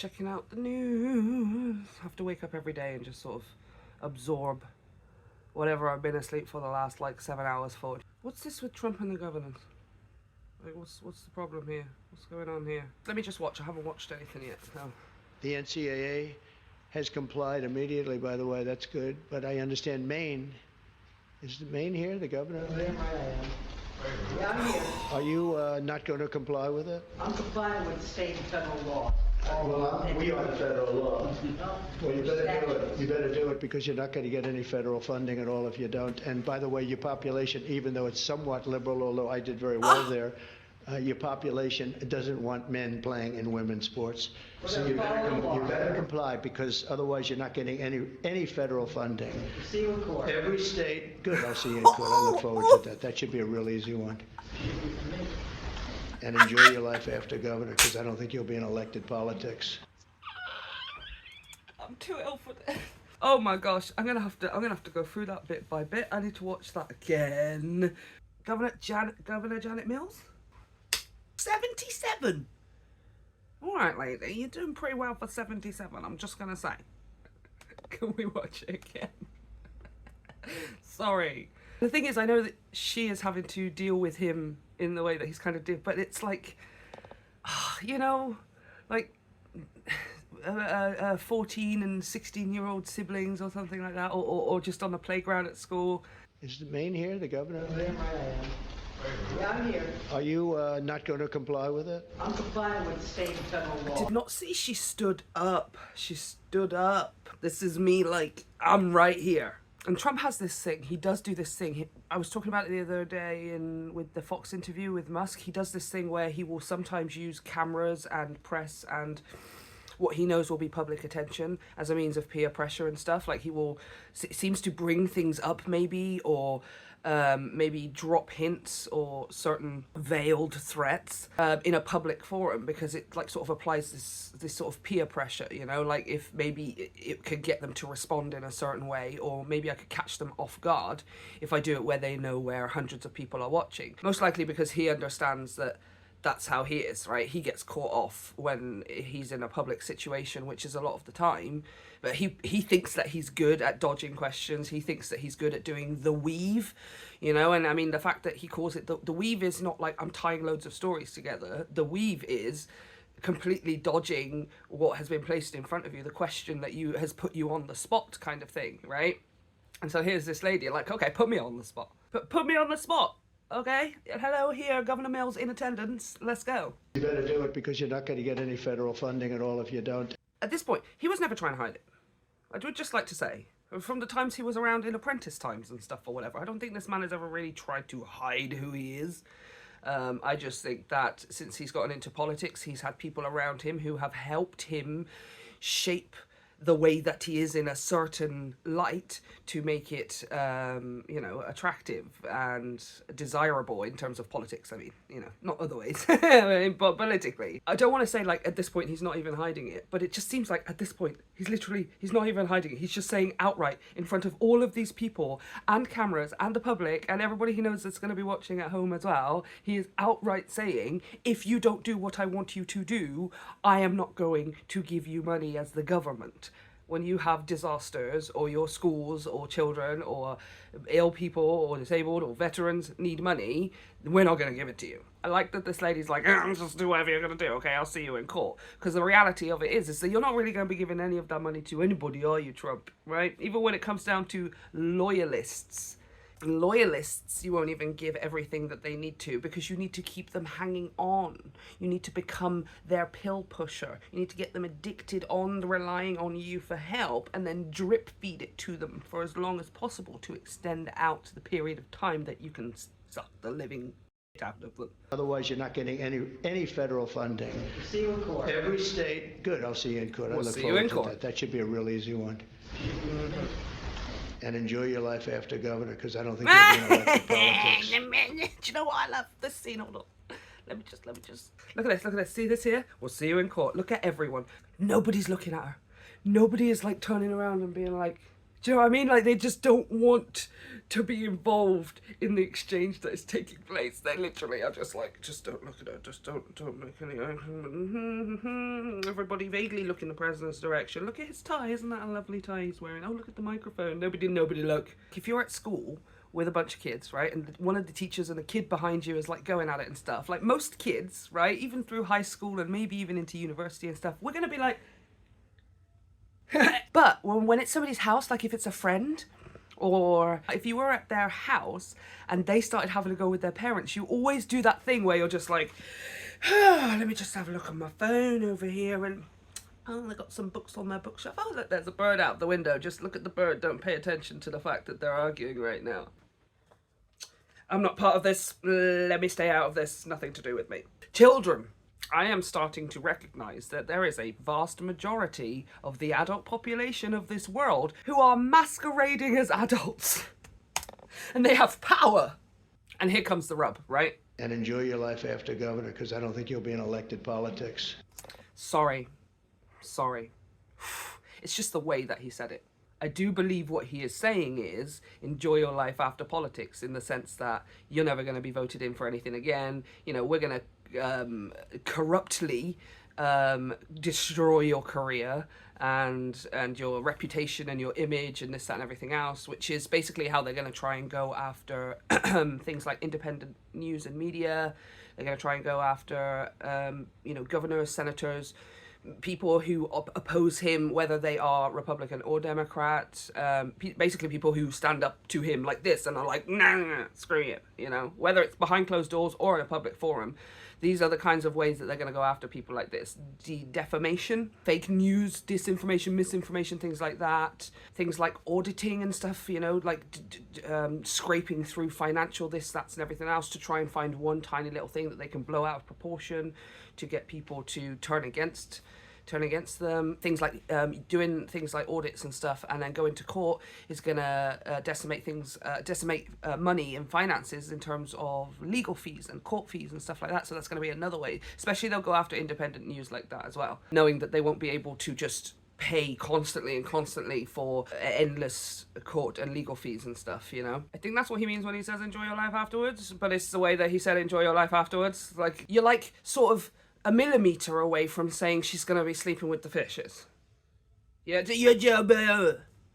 checking out the news. I have to wake up every day and just sort of absorb whatever I've been asleep for the last like 7 hours for. What's this with Trump and the governors? Like, what's the problem here? What's going on here? Let me just watch. I haven't watched anything yet. No. The NCAA has complied immediately, by the way. That's good. But I understand Maine. Is Maine here, the governor there? Yeah, I'm here. Are you not going to comply with it? I'm complying with state and federal law. Well, we are the federal law. No. Well, you better do it. You better do it because you're not going to get any federal funding at all if you don't. And by the way, your population, even though it's somewhat liberal, although I did very well there, your population doesn't want men playing in women's sports. So you better comply because otherwise you're not getting any federal funding. See you in court. Every state, good, I'll see you in court. I look forward to that. That should be a real easy one. And enjoy your life after governor because I don't think you'll be in elected politics. I'm too ill for this. Oh my gosh, I'm gonna have to go through that bit by bit. I need to watch that again. Governor Janet Mills? 77. All right, lady, you're doing pretty well for 77. I'm just gonna say. Can we watch it again? Sorry. The thing is, I know that she is having to deal with him in the way that he's kind of did, but it's like, you know, like 14 and 16-year-old siblings or something like that, or just on the playground at school. Is Maine here, the governor there? Yeah, I'm here. Are you not going to comply with it? I'm complying with state and federal law. Did not see she stood up. She stood up. This is me, like, I'm right here. And Trump has this thing. He does do this thing. I was talking about it the other day with the Fox interview with Musk. He does this thing where he will sometimes use cameras and press and what he knows will be public attention as a means of peer pressure and stuff. Like he will, seems to bring things up maybe, or maybe drop hints or certain veiled threats in a public forum, because it like sort of applies this sort of peer pressure, you know, like if maybe it could get them to respond in a certain way, or maybe I could catch them off guard if I do it where they know where hundreds of people are watching. Most likely because he understands that that's how he is, right? He gets caught off when he's in a public situation, which is a lot of the time. But he thinks that he's good at dodging questions. He thinks that he's good at doing the weave, you know? And I mean, the fact that he calls it, the weave is not like I'm tying loads of stories together. The weave is completely dodging what has been placed in front of you, the question that has put you on the spot kind of thing, right? And so here's this lady like, okay, put me on the spot. Put me on the spot. Okay, hello here, Governor Mills in attendance. Let's go. You better do it because you're not going to get any federal funding at all if you don't. At this point, he was never trying to hide it. I would just like to say, from the times he was around in Apprentice times and stuff or whatever, I don't think this man has ever really tried to hide who he is. I just think that since he's gotten into politics, he's had people around him who have helped him shape the way that he is in a certain light to make it, you know, attractive and desirable in terms of politics. I mean, you know, not other ways, but politically. I don't want to say like at this point he's not even hiding it, but it just seems like at this point he's not even hiding it. He's just saying outright in front of all of these people and cameras and the public and everybody he knows that's going to be watching at home as well. He is outright saying, if you don't do what I want you to do, I am not going to give you money as the government. When you have disasters, or your schools or children or ill people or disabled or veterans need money, we're not going to give it to you. I like that this lady's like, just do whatever you're going to do, okay, I'll see you in court. Because the reality of it is that you're not really going to be giving any of that money to anybody, are you, Trump? Right? Even when it comes down to loyalists, you won't even give everything that they need to, because you need to keep them hanging on. You need to become their pill pusher. You need to get them addicted on relying on you for help, and then drip feed it to them for as long as possible to extend out the period of time that you can suck the living out of them. Otherwise, you're not getting any federal funding. See you in court. Every state, good, I'll see you in court. I We'll look see you forward in to court. that. That should be a real easy one. Mm-hmm. And enjoy your life after governor because I don't think you'll be in elected politics. Do you know what I love? This scene, hold on. Let me just. Look at this. See this here? We'll see you in court. Look at everyone. Nobody's looking at her. Nobody is like turning around and being like, Do you know what I mean? Like, they just don't want to be involved in the exchange that is taking place. They literally are just like, just don't look at her, just don't make any eye. Everybody vaguely look in the president's direction. Look at his tie, isn't that a lovely tie he's wearing? Oh, look at the microphone. Nobody look. If you're at school with a bunch of kids, right, and one of the teachers and a kid behind you is like going at it and stuff, like most kids, right, even through high school and maybe even into university and stuff, we're gonna be like, but when it's somebody's house, like if it's a friend, or if you were at their house and they started having to go with their parents, you always do that thing where you're just like, let me just have a look on my phone over here, and oh, they got some books on their bookshelf. Oh, look, there's a bird out the window. Just look at the bird. Don't pay attention to the fact that they're arguing right now. I'm not part of this. Let me stay out of this. Nothing to do with me. Children. I am starting to recognize that there is a vast majority of the adult population of this world who are masquerading as adults. And they have power. And here comes the rub, right? And enjoy your life after governor, because I don't think you'll be in elected politics. Sorry. It's just the way that he said it. I do believe what he is saying is enjoy your life after politics, in the sense that you're never going to be voted in for anything again. You know, we're going to corruptly destroy your career and your reputation and your image and this, that, and everything else, which is basically how they're going to try and go after things like independent news and media. They're going to try and go after, governors, senators, people who oppose him, whether they are Republican or Democrat, basically people who stand up to him like this and are like, nah, screw you, you know, whether it's behind closed doors or in a public forum. These are the kinds of ways that they're going to go after people like this. Defamation, fake news, disinformation, misinformation, things like that. Things like auditing and stuff, you know, like scraping through financial this, that's, and everything else to try and find one tiny little thing that they can blow out of proportion to get people to turn against them. Things like doing things like audits and stuff, and then going to court is gonna decimate money and finances in terms of legal fees and court fees and stuff like that. So that's gonna be another way. Especially they'll go after independent news like that as well, knowing that they won't be able to just pay constantly for endless court and legal fees and stuff, you know? I think that's what he means when he says enjoy your life afterwards, but it's the way that he said enjoy your life afterwards. Like, you're like sort of a millimeter away from saying she's gonna be sleeping with the fishes. Yeah, do your job.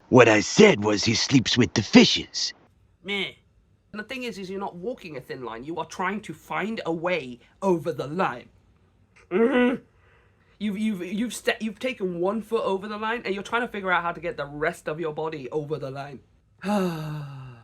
What I said was he sleeps with the fishes. Meh. And the thing is you're not walking a thin line. You are trying to find a way over the line. Mm-hmm. You've taken 1 foot over the line, and you're trying to figure out how to get the rest of your body over the line.